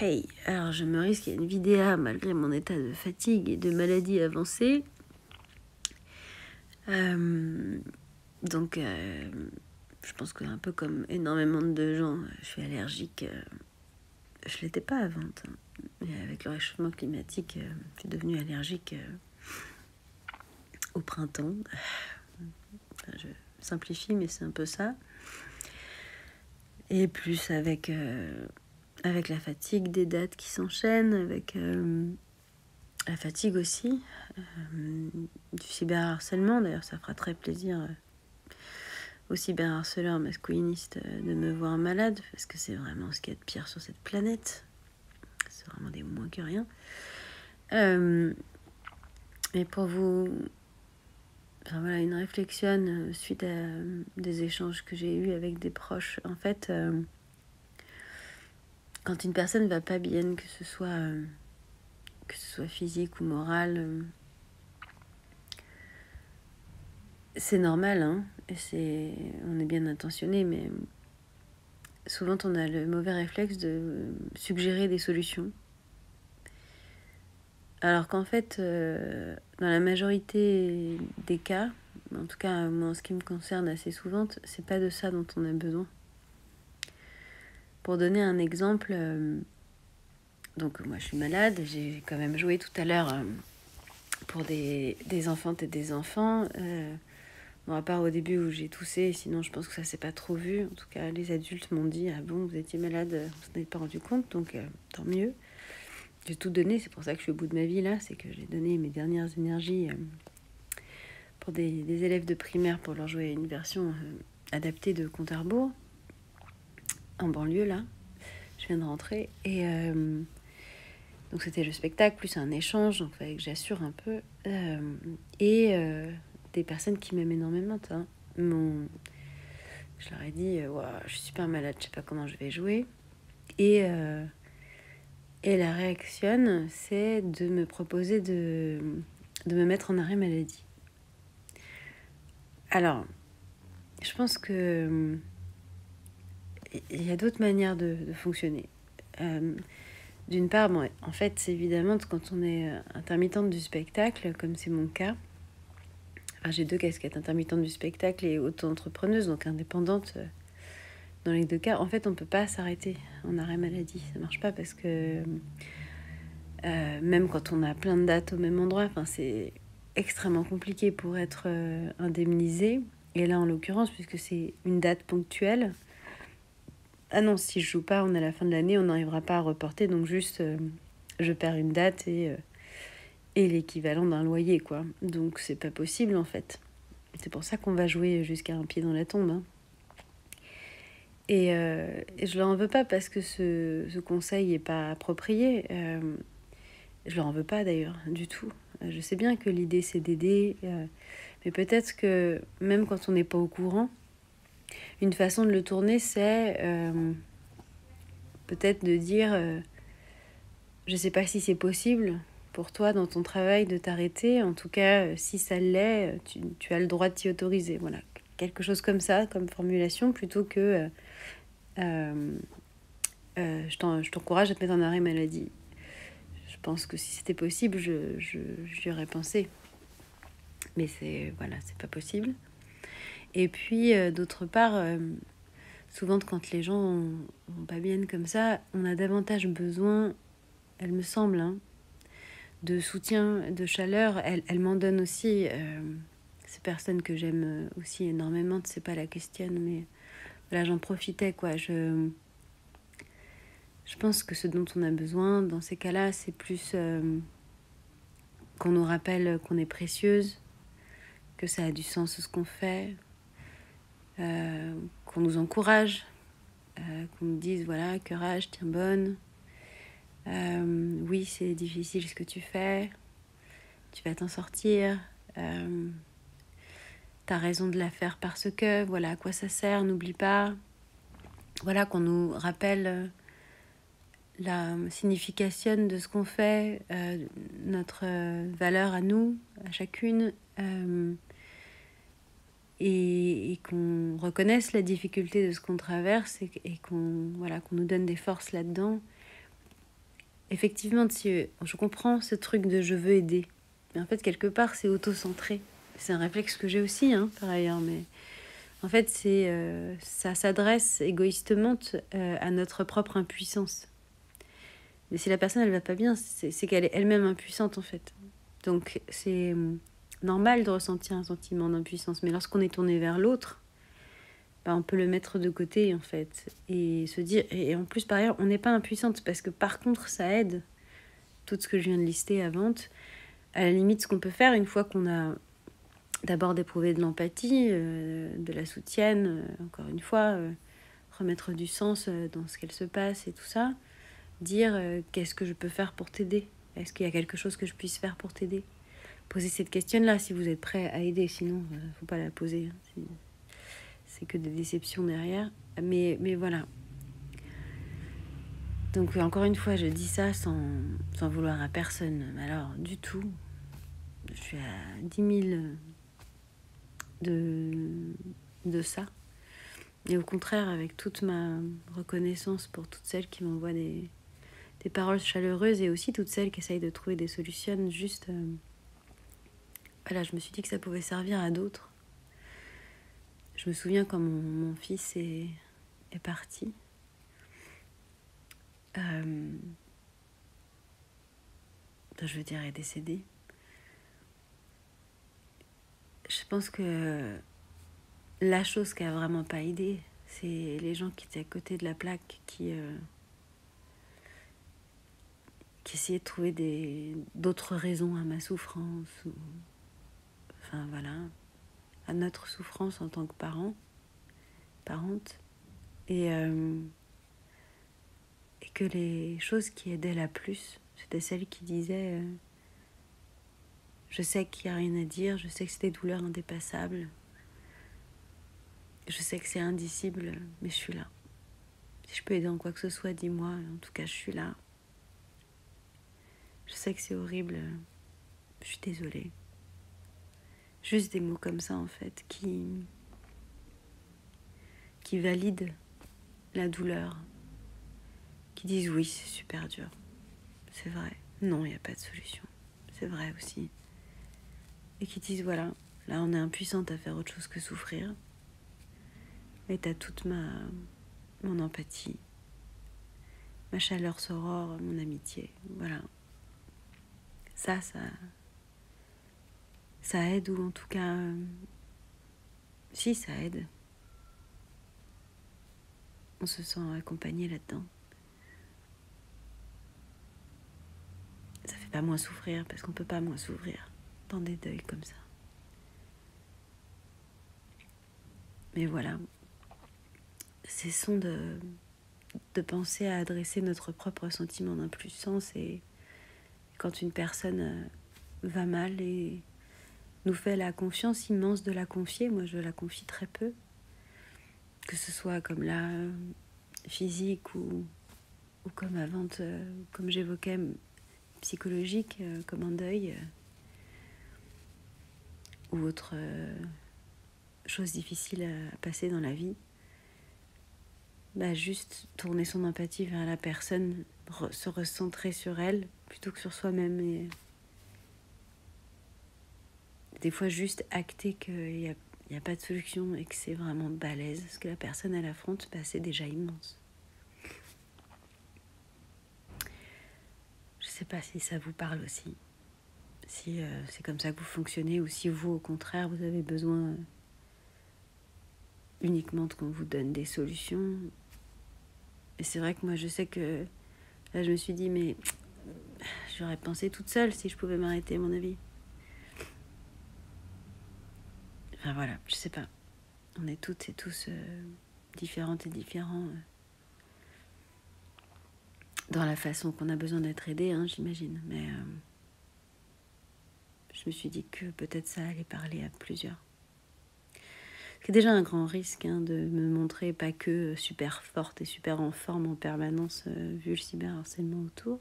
Hey, alors je me risque à une vidéo malgré mon état de fatigue et de maladie avancée. Donc, je pense que un peu comme énormément de gens, je suis allergique. Je l'étais pas avant, mais avec le réchauffement climatique, je suis devenue allergique au printemps. Enfin, je simplifie, mais c'est un peu ça. Et plus avec la fatigue des dates qui s'enchaînent, avec la fatigue aussi, du cyberharcèlement. D'ailleurs, ça fera très plaisir aux cyberharceleurs masculinistes de me voir malade, parce que c'est vraiment ce qu'il y a de pire sur cette planète. C'est vraiment des moins que rien. Et pour vous... Enfin, voilà, une réflexion suite à des échanges que j'ai eus avec des proches. En fait, quand une personne va pas bien, que ce soit physique ou moral, c'est normal, hein, et on est bien intentionné, mais souvent on a le mauvais réflexe de suggérer des solutions. Alors qu'en fait, dans la majorité des cas, en tout cas moi en ce qui me concerne assez souvent, c'est pas de ça dont on a besoin. Pour donner un exemple, donc moi je suis malade, j'ai quand même joué tout à l'heure pour des enfantes et des enfants. Bon, à part au début où j'ai toussé, sinon je pense que ça s'est pas trop vu. En tout cas, les adultes m'ont dit « Ah bon, vous étiez malade, vous n'en êtes pas rendu compte, donc tant mieux. » J'ai tout donné, c'est pour ça que je suis au bout de ma vie là, c'est que j'ai donné mes dernières énergies pour des élèves de primaire pour leur jouer une version adaptée de Compte à rebours, en banlieue là. Je viens de rentrer et donc c'était le spectacle plus un échange, donc il fallait que j'assure un peu. Et des personnes qui m'aiment énormément, je leur ai dit wow, je suis super malade, je sais pas comment je vais jouer. Et la réaction, c'est de me proposer de me mettre en arrêt maladie. Alors, je pense que il y a d'autres manières de fonctionner. D'une part, bon, en fait, c'est évidemment quand on est intermittente du spectacle, comme c'est mon cas. Enfin, j'ai 2 casquettes, intermittente du spectacle et auto-entrepreneuse, donc indépendante. Dans les 2 cas, en fait, on peut pas s'arrêter en arrêt maladie. Ça marche pas parce que même quand on a plein de dates au même endroit, c'est extrêmement compliqué pour être indemnisé. Et là, en l'occurrence, puisque c'est une date ponctuelle, ah non, si je joue pas, on est à la fin de l'année, on n'arrivera pas à reporter. Donc juste, je perds une date et l'équivalent d'un loyer, quoi. Donc c'est pas possible, en fait. C'est pour ça qu'on va jouer jusqu'à un pied dans la tombe, hein. Et je leur en veux pas parce que ce conseil est pas approprié. Je leur en veux pas d'ailleurs, du tout. Je sais bien que l'idée c'est d'aider, mais peut-être que même quand on n'est pas au courant, une façon de le tourner, c'est peut-être de dire je sais pas si c'est possible pour toi dans ton travail de t'arrêter. En tout cas, si ça l'est, tu as le droit de t'y autoriser. Voilà, quelque chose comme ça, comme formulation, plutôt que je t'encourage à te mettre en arrêt maladie. Je pense que si c'était possible, j'y aurais pensé. Mais c'est pas possible. Et puis, d'autre part, souvent quand les gens vont pas bien comme ça, on a davantage besoin, elle me semble, hein, de soutien, de chaleur. Elle m'en donne aussi. Ces personnes que j'aime aussi énormément, c'est pas la question, mais voilà, j'en profitais, quoi. Je pense que ce dont on a besoin dans ces cas-là, c'est plus qu'on nous rappelle qu'on est précieuse, que ça a du sens ce qu'on fait, qu'on nous encourage, qu'on nous dise voilà, courage, tiens bonne, oui c'est difficile ce que tu fais, tu vas t'en sortir, t'as raison de la faire parce que voilà à quoi ça sert, n'oublie pas, voilà qu'on nous rappelle la signification de ce qu'on fait, notre valeur à nous, à chacune, et qu'on reconnaisse la difficulté de ce qu'on traverse et qu'on nous donne des forces là-dedans. effectivement, si je comprends ce truc de je veux aider. Mais en fait, quelque part, c'est auto-centré. C'est un réflexe que j'ai aussi, hein, par ailleurs. Mais en fait, ça s'adresse égoïstement à notre propre impuissance. Mais si la personne, elle va pas bien, c'est qu'elle est elle-même impuissante, en fait. Donc, c'est normal de ressentir un sentiment d'impuissance. Mais lorsqu'on est tourné vers l'autre, bah, on peut le mettre de côté, en fait. Et se dire... Et en plus, par ailleurs, on n'est pas impuissante. Parce que, par contre, ça aide tout ce que je viens de lister avant. À la limite, ce qu'on peut faire, une fois qu'on a d'abord d'éprouver de l'empathie, de la soutienne, encore une fois, remettre du sens dans ce qu'elle se passe et tout ça, dire qu'est-ce que je peux faire pour t'aider? Est-ce qu'il y a quelque chose que je puisse faire pour t'aider? Posez cette question-là si vous êtes prêt à aider, sinon il ne faut pas la poser. Hein. C'est que des déceptions derrière. Mais voilà. Donc encore une fois, je dis ça sans vouloir à personne. Alors, du tout. Je suis à 10 000 de ça. Et au contraire, avec toute ma reconnaissance pour toutes celles qui m'envoient des paroles chaleureuses et aussi toutes celles qui essayent de trouver des solutions, juste... voilà, je me suis dit que ça pouvait servir à d'autres. Je me souviens quand mon fils est parti. Je veux dire, est décédé. Je pense que la chose qui a vraiment pas aidé, c'est les gens qui étaient à côté de la plaque, qui essayaient de trouver d'autres raisons à ma souffrance, ou, enfin voilà, à notre souffrance en tant que parente, et que les choses qui aidaient la plus, c'était celles qui disaient je sais qu'il n'y a rien à dire, je sais que c'est des douleurs indépassables, je sais que c'est indicible, mais je suis là. Si je peux aider en quoi que ce soit, dis-moi, en tout cas je suis là. Je sais que c'est horrible, je suis désolée. Juste des mots comme ça en fait, qui valident la douleur, qui disent oui, c'est super dur, c'est vrai, non, il n'y a pas de solution, c'est vrai aussi. Et qui disent voilà, là on est impuissante à faire autre chose que souffrir, mais t'as toute mon empathie, ma chaleur sorore, mon amitié, voilà. Ça aide, ou en tout cas, si ça aide. On se sent accompagné là-dedans. Ça fait pas moins souffrir, parce qu'on peut pas moins souffrir dans des deuils comme ça. Mais voilà, cessons de penser à adresser notre propre sentiment d'impuissance, et quand une personne va mal et nous fait la confiance immense de la confier, moi je la confie très peu, que ce soit comme là, physique ou comme avant, comme j'évoquais, psychologique, comme un deuil, ou autre chose difficile à passer dans la vie. Bah, juste tourner son empathie vers la personne, se recentrer sur elle plutôt que sur soi-même, et des fois juste acter qu'il n'y a pas de solution et que c'est vraiment balèze ce que la personne elle affronte, bah, c'est déjà immense. Je sais pas si ça vous parle aussi, si c'est comme ça que vous fonctionnez, ou si vous au contraire vous avez besoin uniquement qu'on vous donne des solutions. Et c'est vrai que moi je sais que là je me suis dit mais j'aurais pensé toute seule si je pouvais m'arrêter, à mon avis. Enfin voilà, je sais pas. On est toutes et tous différentes et différents dans la façon qu'on a besoin d'être aidé, hein, j'imagine. Mais je me suis dit que peut-être ça allait parler à plusieurs. C'est déjà un grand risque, hein, de me montrer pas que super forte et super en forme en permanence, vu le cyberharcèlement autour.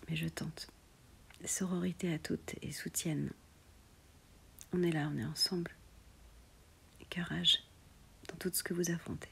Mais je tente. Sororité à toutes et soutienne. On est là, on est ensemble. Et courage dans tout ce que vous affrontez.